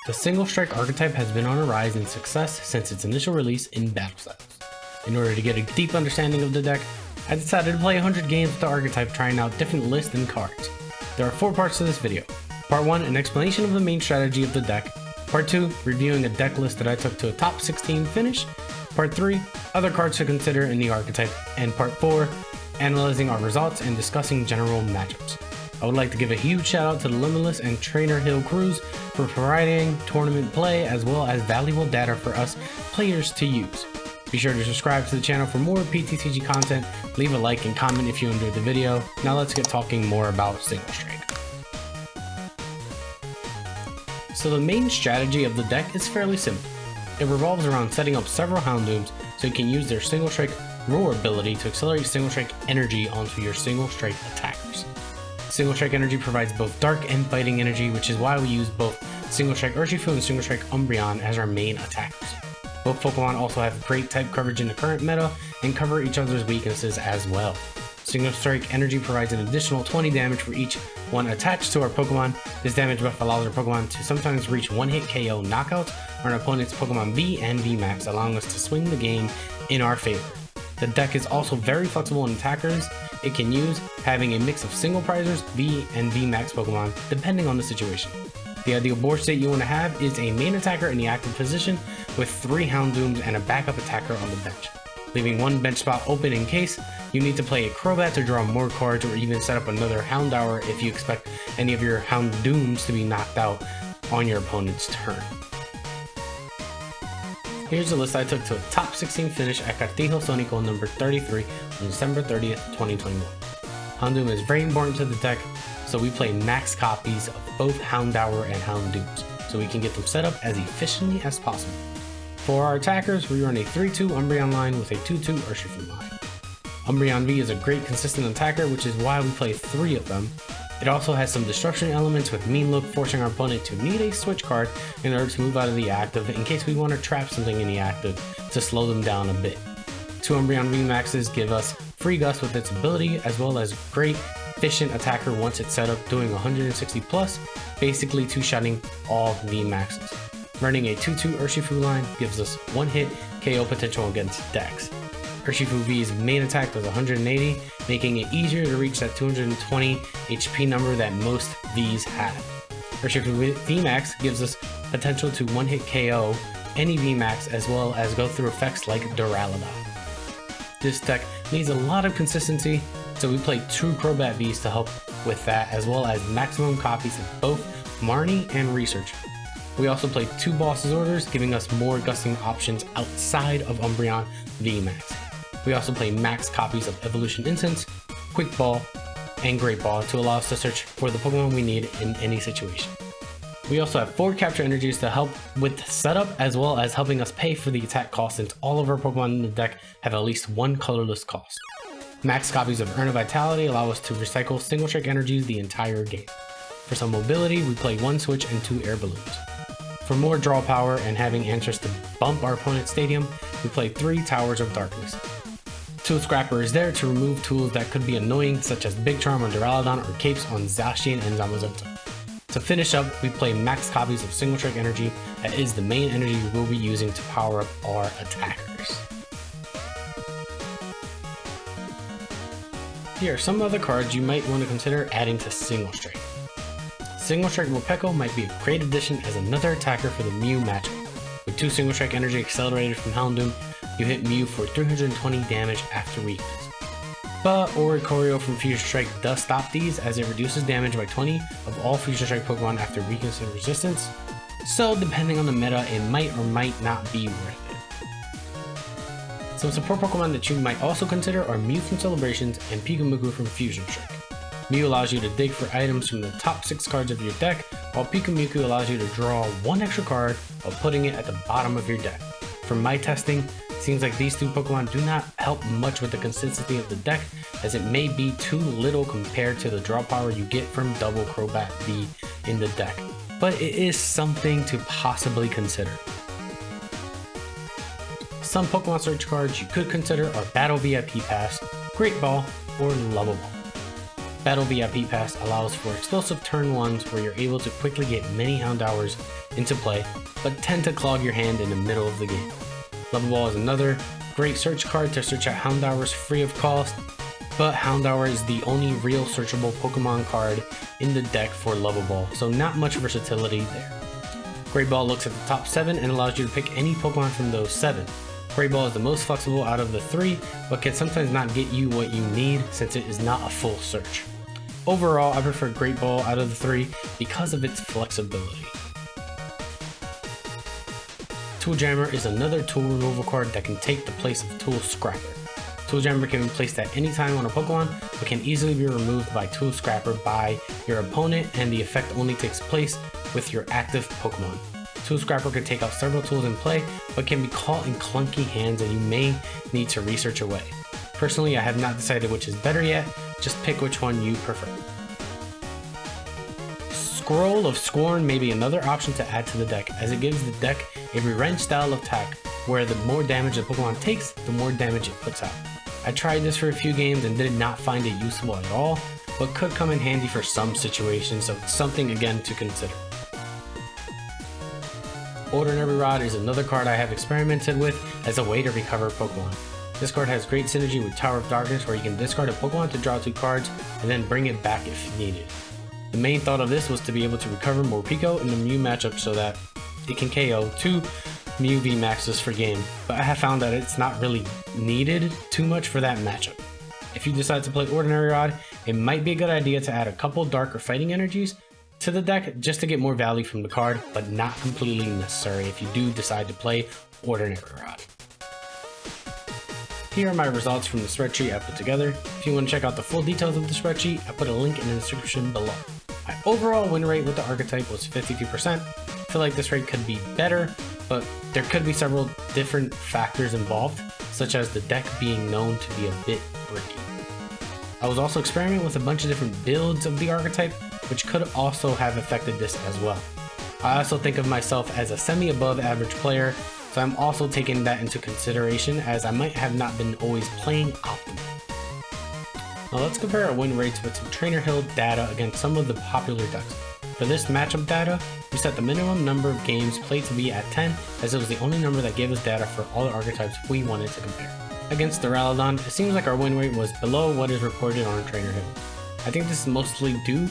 The Single Strike archetype has been on a rise in success since its initial release in Battle Styles. In order to get a deep understanding of the deck, I decided to play 100 games with the archetype, trying out different lists and cards. There are 4 parts to this video. Part 1, an explanation of the main strategy of the deck. Part 2, reviewing a deck list that I took to a top 16 finish. Part 3, other cards to consider in the archetype. And Part 4, analyzing our results and discussing general matchups. I would like to give a huge shout out to the Limitless and Trainer Hill crews for providing tournament play as well as valuable data for us players to use. Be sure to subscribe to the channel for more PTCG content, leave a like and comment if you enjoyed the video. Now let's get talking more about Single Strike. So the main strategy of the deck is fairly simple. It revolves around setting up several Houndooms so you can use their Single Strike Roar ability to accelerate Single Strike energy onto your Single Strike attackers. Single Strike energy provides both dark and fighting energy, which is why we use both Single Strike Urshifu and Single Strike Umbreon as our main attackers. Both Pokemon also have great type coverage in the current meta and cover each other's weaknesses as well. Single Strike energy provides an additional 20 damage for each one attached to our Pokemon. This damage buff allows our Pokemon to sometimes reach one-hit KO knockouts on our opponent's Pokemon V and VMAX, allowing us to swing the game in our favor. The deck is also very flexible in attackers it can use, having a mix of single prizers, V and VMAX Pokemon, depending on the situation. The ideal board state you want to have is a main attacker in the active position with 3 Houndooms and a backup attacker on the bench, leaving 1 bench spot open in case you need to play a Crobat to draw more cards, or even set up another Houndour if you expect any of your Houndooms to be knocked out on your opponent's turn. Here's the list I took to a top 16 finish at Cortijo Sónico number 33 on December 30th, 2021. Houndoom is very important to the deck, so we play max copies of both Houndour and Houndooms, so we can get them set up as efficiently as possible. For our attackers, we run a 3-2 Umbreon line with a 2-2 Urshifu line. Umbreon V is a great consistent attacker, which is why we play 3 of them. It also has some destruction elements with Mean Look, forcing our opponent to need a switch card in order to move out of the active in case we want to trap something in the active to slow them down a bit. 2 Umbreon VMAXs give us Free Gust with its ability, as well as great efficient attacker once it's set up, doing 160 plus, basically 2-shotting all VMAXs. Running a 2-2 Urshifu line gives us 1-hit KO potential against decks. Urshifu V's main attack does 180, making it easier to reach that 220 HP number that most Vs have. Urshifu VMAX gives us potential to 1-hit KO any VMAX, as well as go through effects like Duraludon. This deck needs a lot of consistency, so we play 2 Crobat Vs to help with that, as well as maximum copies of both Marnie and Research. We also play 2 Boss's Orders, giving us more gusting options outside of Umbreon VMAX. We also play max copies of Evolution Incense, Quick Ball, and Great Ball to allow us to search for the Pokemon we need in any situation. We also have 4 capture energies to help with the setup, as well as helping us pay for the attack cost, since all of our Pokemon in the deck have at least 1 colorless cost. Max copies of Urn of Vitality allow us to recycle Single Strike energies the entire game. For some mobility, we play 1 Switch and 2 Air Balloons. For more draw power and having answers to bump our opponent's stadium, we play 3 Towers of Darkness. Tool Scrapper is there to remove tools that could be annoying, such as Big Charm on Duraludon or Capes on Zacian and Zamazenta. To finish up, we play max copies of Single Strike energy, that is the main energy we will be using to power up our attackers. Here are some other cards you might want to consider adding to Single Strike. Single Strike Morpeko might be a great addition as another attacker for the Mew matchup. With 2 Single Strike energy accelerated from Houndoom, you hit Mew for 320 damage after weakness. But Oricorio from Fusion Strike does stop these, as it reduces damage by 20 of all Fusion Strike Pokemon after weakness and resistance, so depending on the meta, it might or might not be worth it. Some support Pokemon that you might also consider are Mew from Celebrations and Pikamuku from Fusion Strike. Mew allows you to dig for items from the top 6 cards of your deck, while Pikamuku allows you to draw 1 extra card while putting it at the bottom of your deck. From my testing, it seems like these 2 Pokemon do not help much with the consistency of the deck, as it may be too little compared to the draw power you get from double Crobat V in the deck, but it is something to possibly consider. Some Pokemon search cards you could consider are Battle VIP Pass, Great Ball, or Level Ball. Battle VIP Pass allows for explosive turn 1s where you're able to quickly get many Houndours into play, but tend to clog your hand in the middle of the game. Level Ball is another great search card to search out Houndours free of cost, but Houndour is the only real searchable Pokemon card in the deck for Level Ball, so not much versatility there. Great Ball looks at the top 7 and allows you to pick any Pokemon from those 7. Great Ball is the most flexible out of the 3, but can sometimes not get you what you need since it is not a full search. Overall, I prefer Great Ball out of the 3 because of its flexibility. Tool Jammer is another tool removal card that can take the place of Tool Scrapper. Tool Jammer can be placed at any time on a Pokemon, but can easily be removed by Tool Scrapper by your opponent, and the effect only takes place with your active Pokemon. Tool Scrapper can take out several tools in play, but can be caught in clunky hands and you may need to research away. Personally, I have not decided which is better yet, just pick which one you prefer. Scroll of Scorn may be another option to add to the deck, as it gives the deck a revenge style attack, where the more damage the Pokemon takes, the more damage it puts out. I tried this for a few games and did not find it useful at all, but could come in handy for some situations, so it's something again to consider. Ordinary Rod is another card I have experimented with as a way to recover Pokemon. This card has great synergy with Tower of Darkness, where you can discard a Pokemon to draw 2 cards and then bring it back if needed. The main thought of this was to be able to recover more Pico in the Mew matchup so that it can KO 2 Mew VMAXs for game, but I have found that it's not really needed too much for that matchup. If you decide to play Ordinary Rod, it might be a good idea to add a couple Dark or Fighting Energies to the deck just to get more value from the card, but not completely necessary if you do decide to play Ordinary Rod. Here are my results from the spreadsheet I put together. If you want to check out the full details of the spreadsheet, I put a link in the description below. My overall win rate with the archetype was 52%. I feel like this rate could be better, but there could be several different factors involved, such as the deck being known to be a bit bricky. I was also experimenting with a bunch of different builds of the archetype, which could also have affected this as well. I also think of myself as a semi-above average player, so I'm also taking that into consideration, as I might have not been always playing optimally. Now let's compare our win rates with some Trainer Hill data against some of the popular decks. For this matchup data, we set the minimum number of games played to be at 10, as it was the only number that gave us data for all the archetypes we wanted to compare. Against the Duraludon, it seems like our win rate was below what is reported on Trainer Hill. I think this is mostly due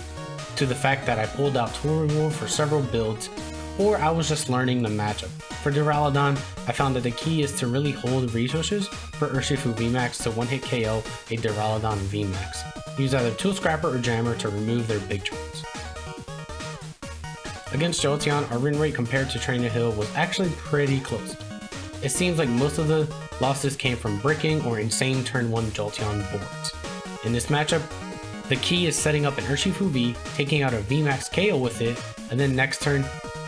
to the fact that I pulled out Tool Removal for several builds, or I was just learning the matchup. For Duraludon, I found that the key is to really hold resources for Urshifu VMAX to one-hit KO a Duraludon VMAX. Use either Tool Scrapper or Jammer to remove their big trolls. Against Jolteon, our win rate compared to Trainer Hill was actually pretty close. It seems like most of the losses came from bricking or insane turn 1 Jolteon boards. In this matchup, the key is setting up an Urshifu V, taking out a VMAX KO with it, and then next turn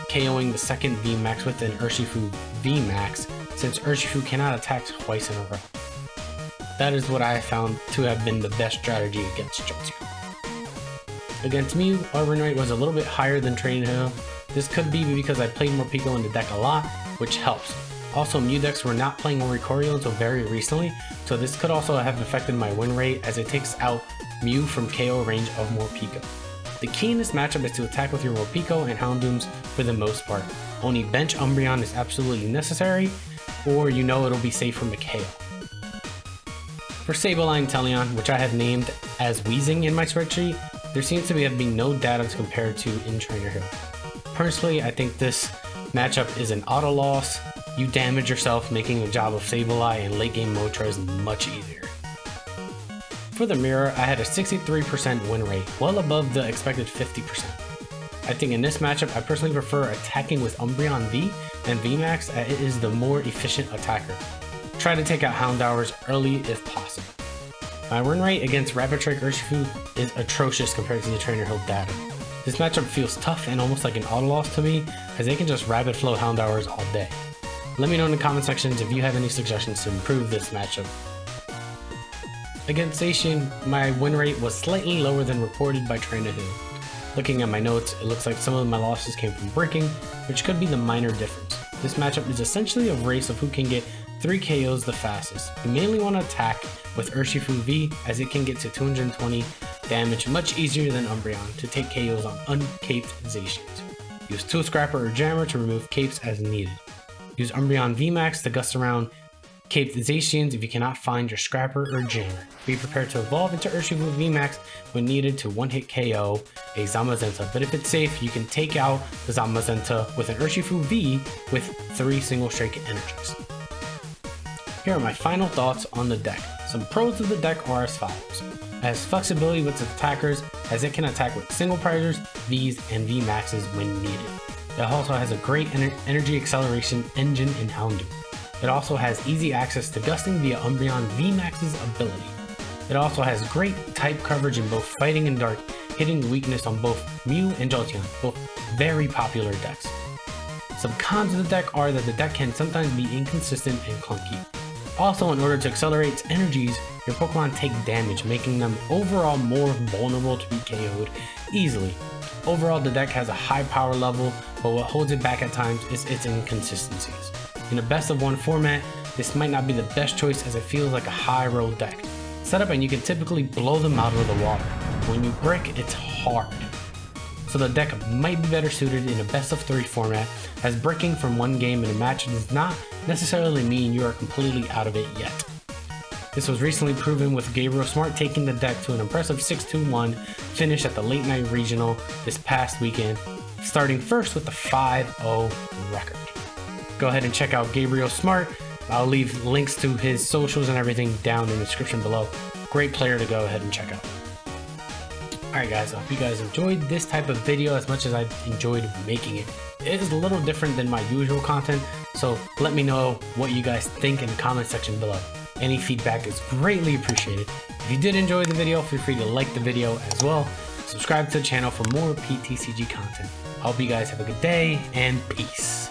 KOing the second VMAX with an Urshifu VMAX, since Urshifu cannot attack twice in a row. That is what I found to have been the best strategy against Jolteon. Against Mew, our win rate was a little bit higher than Trainer Hill. This could be because I played more Pico in the deck a lot, which helps. Also, Mew decks were not playing Oricorio until very recently, so this could also have affected my win rate, as it takes out Mew from KO range of Morpeko. The key in this matchup is to attack with your Morpeko and Houndooms for the most part. Only bench Umbreon is absolutely necessary, or you know it'll be safe from a KO. For Sableye Teleon, which I have named as Wheezing in my spreadsheet, there seems to have been no data to compare to in Trainer Hill. Personally, I think this matchup is an auto loss. You damage yourself, making the job of Sableye and late game Motra is much easier. For the mirror, I had a 63% win rate, well above the expected 50%. I think in this matchup, I personally prefer attacking with Umbreon V and VMAX, as it is the more efficient attacker. Try to take out Houndours early if possible. My win rate against Rapid Strike Urshifu is atrocious compared to the Trainer Hill data. This matchup feels tough and almost like an auto loss to me, as they can just rapid flow Houndours all day. Let me know in the comment sections if you have any suggestions to improve this matchup. Against Zacian, my win rate was slightly lower than reported by Trainer Hill. Looking at my notes, it looks like some of my losses came from bricking, which could be the minor difference. This matchup is essentially a race of who can get 3 KOs the fastest. You mainly want to attack with Urshifu V, as it can get to 220 damage much easier than Umbreon to take KOs on uncaped Zacians. Use Tool Scrapper or Jammer to remove capes as needed. Use Umbreon VMAX to gust around caped Zacians if you cannot find your Scrapper or Jammer. Be prepared to evolve into Urshifu VMAX when needed to one-hit KO a Zamazenta, but if it's safe, you can take out the Zamazenta with an Urshifu V with 3 Single Strike energies. Here are my final thoughts on the deck. Some pros of the deck are as follows. It has flexibility with its attackers, as it can attack with single prizers, Vs, and VMAXs when needed. It also has a great energy acceleration engine in Houndoom. It also has easy access to gusting via Umbreon VMAX's ability. It also has great type coverage in both fighting and dark, hitting the weakness on both Mew and Jolteon, both very popular decks. Some cons of the deck are that the deck can sometimes be inconsistent and clunky. Also, in order to accelerate its energies, your Pokemon take damage, making them overall more vulnerable to be KO'd easily. Overall, the deck has a high power level, but what holds it back at times is its inconsistencies. In a best of 1 format, this might not be the best choice as it feels like a high roll deck. Set up and you can typically blow them out of the water. When you brick, it's hard. So the deck might be better suited in a best of 3 format, as bricking from one game in a match does not necessarily mean you are completely out of it yet. This was recently proven with Gabe Smart taking the deck to an impressive 6-2-1 finish at the late night regional this past weekend, starting first with the 5-0 record. Go ahead and check out Gabriel Smart. I'll leave links to his socials and everything down in the description below. Great player to go ahead and check out. Alright guys, I hope you guys enjoyed this type of video as much as I enjoyed making it. It is a little different than my usual content, so let me know what you guys think in the comment section below. Any feedback is greatly appreciated. If you did enjoy the video, feel free to like the video as well. Subscribe to the channel for more PTCG content. I hope you guys have a good day and peace.